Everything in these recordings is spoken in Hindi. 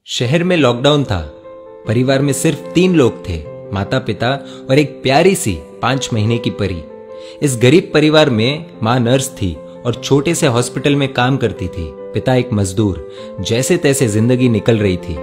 शहर में लॉकडाउन था। परिवार में सिर्फ 3 लोग थे, माता पिता और एक प्यारी सी 5 महीने की परी। इस गरीब परिवार में माँ नर्स थी और छोटे से हॉस्पिटल में काम करती थी। पिता एक मजदूर। जैसे तैसे जिंदगी निकल रही थी।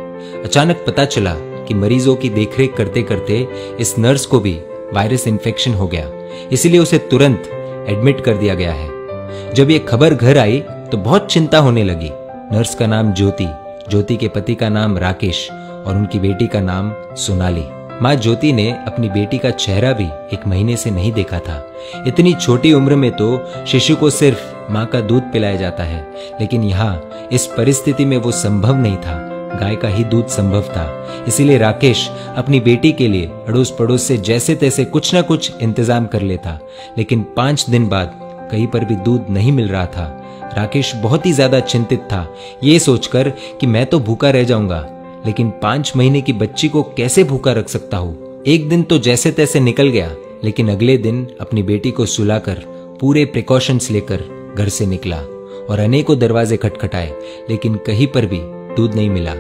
अचानक पता चला कि मरीजों की देखरेख करते करते इस नर्स को भी वायरस इन्फेक्शन हो गया, इसलिए उसे तुरंत एडमिट कर दिया गया है। जब ये खबर घर आई तो बहुत चिंता होने लगी। नर्स का नाम ज्योति, ज्योति के पति का नाम राकेश और उनकी बेटी का नाम सोनाली। माँ ज्योति ने अपनी बेटी का चेहरा भी 1 महीने से नहीं देखा था। इतनी छोटी उम्र में तो शिशु को सिर्फ माँ का दूध पिलाया जाता है, लेकिन यहाँ इस परिस्थिति में वो संभव नहीं था। गाय का ही दूध संभव था। इसीलिए राकेश अपनी बेटी के लिए अड़ोस पड़ोस से जैसे तैसे कुछ ना कुछ इंतजाम कर लेता, लेकिन 5 दिन बाद कहीं पर भी दूध नहीं मिल रहा था। राकेश बहुत ही ज्यादा चिंतित था, ये सोचकर कि मैं तो भूखा रह जाऊंगा, लेकिन 5 महीने की बच्ची को कैसे भूखा रख सकता हूँ। एक दिन तो जैसे तैसे निकल गया, लेकिन अगले दिन अपनी बेटी को सुलाकर पूरे प्रिकॉशंस लेकर घर से निकला और अनेकों दरवाजे खटखटाए, लेकिन कहीं पर भी दूध नहीं मिला।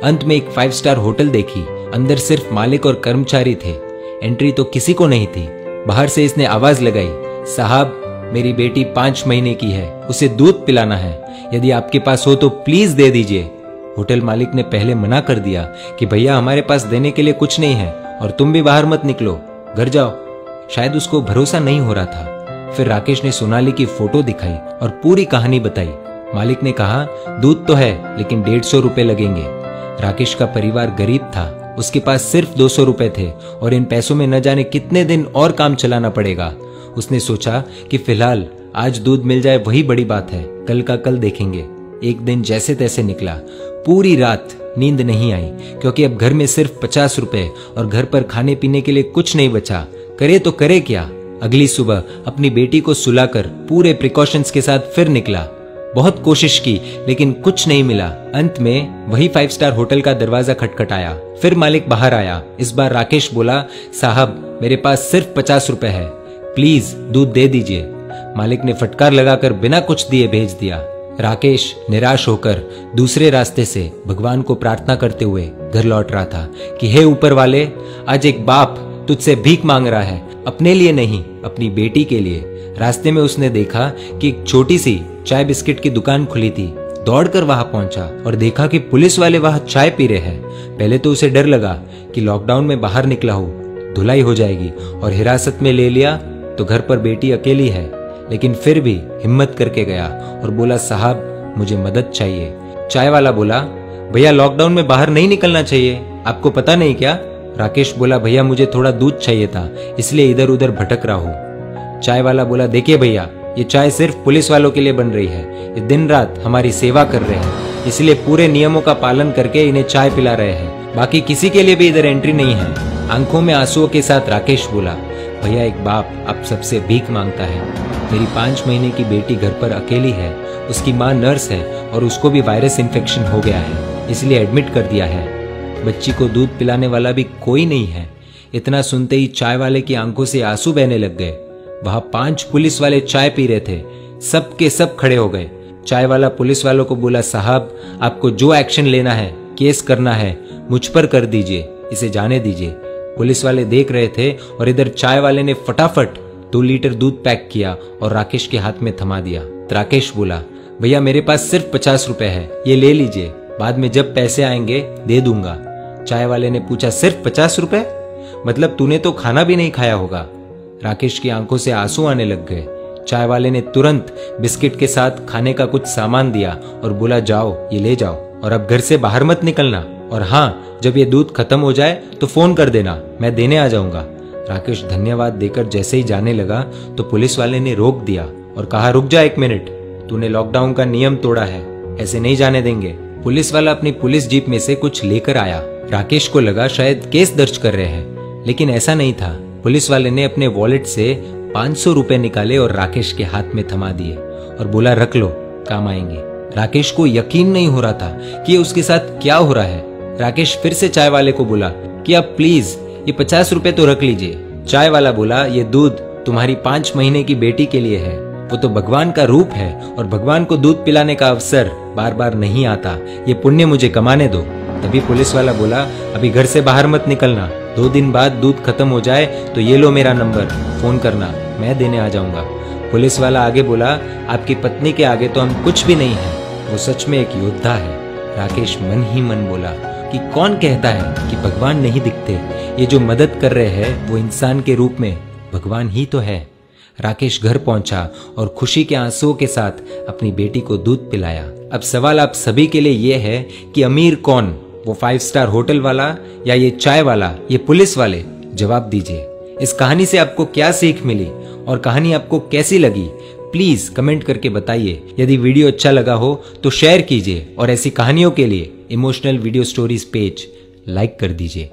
अंत में एक 5 स्टार होटल देखी। अंदर सिर्फ मालिक और कर्मचारी थे। एंट्री तो किसी को नहीं थी। बाहर से इसने आवाज लगाई, साहब मेरी बेटी 5 महीने की है, उसे दूध पिलाना है, यदि आपके पास हो तो प्लीज दे दीजिए। होटल मालिक ने पहले मना कर दिया कि भैया हमारे पास देने के लिए कुछ नहीं है और तुम भी बाहर मत निकलो, घर जाओ। शायद उसको भरोसा नहीं हो रहा था। फिर राकेश ने सोनाली की फोटो दिखाई और पूरी कहानी बताई। मालिक ने कहा दूध तो है, लेकिन 150 रुपए लगेंगे। राकेश का परिवार गरीब था, उसके पास सिर्फ 200 रुपए थे और इन पैसों में न जाने कितने दिन और काम चलाना पड़ेगा। उसने सोचा कि फिलहाल आज दूध मिल जाए वही बड़ी बात है, कल का कल देखेंगे। एक दिन जैसे तैसे निकला। पूरी रात नींद नहीं आई, क्योंकि अब घर में सिर्फ 50 रुपए और घर पर खाने पीने के लिए कुछ नहीं बचा। करे तो करे क्या। अगली सुबह अपनी बेटी को सुलाकर पूरे प्रिकॉशंस के साथ फिर निकला। बहुत कोशिश की, लेकिन कुछ नहीं मिला। अंत में वही 5 स्टार होटल का दरवाजा खटखटाया। फिर मालिक बाहर आया। इस बार राकेश बोला, साहब मेरे पास सिर्फ 50 रुपए है, प्लीज दूध दे दीजिए। मालिक ने फटकार लगाकर बिना कुछ दिए भेज दिया। राकेश निराश होकर दूसरे रास्ते से भगवान को प्रार्थना करते हुए घर लौट रहा था कि हे ऊपर वाले, आज एक बाप तुझसे भीख मांग रहा है, अपने लिए नहीं अपनी बेटी के लिए। रास्ते में उसने देखा कि एक छोटी सी चाय बिस्किट की दुकान खुली थी। दौड़कर वहां पहुंचा और देखा कि पुलिस वाले वहां चाय पी रहे हैं। पहले तो उसे डर लगा कि लॉकडाउन में बाहर निकला हो, धुलाई हो जाएगी और हिरासत में ले लिया तो घर पर बेटी अकेली है, लेकिन फिर भी हिम्मत करके गया और बोला, साहब मुझे मदद चाहिए। चाय वाला बोला, भैया लॉकडाउन में बाहर नहीं निकलना चाहिए, आपको पता नहीं क्या। राकेश बोला, भैया मुझे थोड़ा दूध चाहिए था, इसलिए इधर उधर भटक रहा हूँ। चाय वाला बोला, देखिए भैया, ये चाय सिर्फ पुलिस वालों के लिए बन रही है, ये दिन रात हमारी सेवा कर रहे हैं, इसलिए पूरे नियमों का पालन करके इन्हें चाय पिला रहे हैं, बाकी किसी के लिए भी इधर एंट्री नहीं है। आंखों में आंसुओं के साथ राकेश बोला, भैया एक बाप अब सबसे भीख मांगता है। मेरी 5 महीने की बेटी घर पर अकेली है, उसकी माँ नर्स है और उसको भी वायरस इन्फेक्शन हो गया है, इसलिए एडमिट कर दिया है। बच्ची को दूध पिलाने वाला भी कोई नहीं है। इतना सुनते ही चाय वाले की आंखों से आंसू बहने लग गए। वहां 5 पुलिस वाले चाय पी रहे थे। सब के सब खड़े हो गए। चाय वाला पुलिस वालों को बोला, साहब आपको जो एक्शन लेना है, केस करना है, मुझ पर कर दीजिए, इसे जाने दीजिए। पुलिस वाले देख रहे थे और इधर चाय वाले ने फटाफट 2 लीटर दूध पैक किया और राकेश के हाथ में थमा दिया। राकेश बोला, भैया मेरे पास सिर्फ 50 रुपए है, ये ले लीजिए, बाद में जब पैसे आएंगे दे दूंगा। चाय वाले ने पूछा, सिर्फ 50 रुपए? मतलब तूने तो खाना भी नहीं खाया होगा। राकेश की आंखों से आंसू आने लग गए। चाय वाले ने तुरंत बिस्किट के साथ खाने का कुछ सामान दिया और बोला, जाओ ये ले जाओ और अब घर से बाहर मत निकलना, और हाँ जब ये दूध खत्म हो जाए तो फोन कर देना, मैं देने आ जाऊंगा। राकेश धन्यवाद देकर जैसे ही जाने लगा तो पुलिस वाले ने रोक दिया और कहा, रुक जा 1 मिनट, तूने लॉकडाउन का नियम तोड़ा है, ऐसे नहीं जाने देंगे। पुलिस वाला अपनी पुलिस जीप में से कुछ लेकर आया। राकेश को लगा शायद केस दर्ज कर रहे हैं, लेकिन ऐसा नहीं था। पुलिस वाले ने अपने वॉलेट से 500 रुपए निकाले और राकेश के हाथ में थमा दिए और बोला, रख लो, काम आएंगे। राकेश को यकीन नहीं हो रहा था कि उसके साथ क्या हो रहा है। राकेश फिर से चाय वाले को बोला कि आप प्लीज ये 50 रुपए तो रख लीजिए। चाय वाला बोला, ये दूध तुम्हारी 5 महीने की बेटी के लिए है, वो तो भगवान का रूप है और भगवान को दूध पिलाने का अवसर बार बार नहीं आता, ये पुण्य मुझे कमाने दो। तभी पुलिस वाला बोला, अभी घर से बाहर मत निकलना, 2 दिन बाद दूध खत्म हो जाए तो ये लो मेरा नंबर, फोन करना, मैं देने आ जाऊंगा। पुलिस वाला आगे बोला, आपकी पत्नी के आगे तो हम कुछ भी नहीं है, वो सच में एक योद्धा है। राकेश मन ही मन बोला कि कौन कहता है कि भगवान नहीं दिखते, ये जो मदद कर रहे हैं वो इंसान के रूप में भगवान ही तो है। राकेश घर पहुंचा और खुशी के आंसुओं के साथ अपनी बेटी को दूध पिलाया। अब सवाल आप सभी के लिए ये है कि अमीर कौन, वो 5 स्टार होटल वाला या ये चाय वाला, ये पुलिस वाले? जवाब दीजिए। इस कहानी से आपको क्या सीख मिली और कहानी आपको कैसी लगी, प्लीज कमेंट करके बताइए। यदि वीडियो अच्छा लगा हो तो शेयर कीजिए और ऐसी कहानियों के लिए emotional video stories page like कर दीजिए।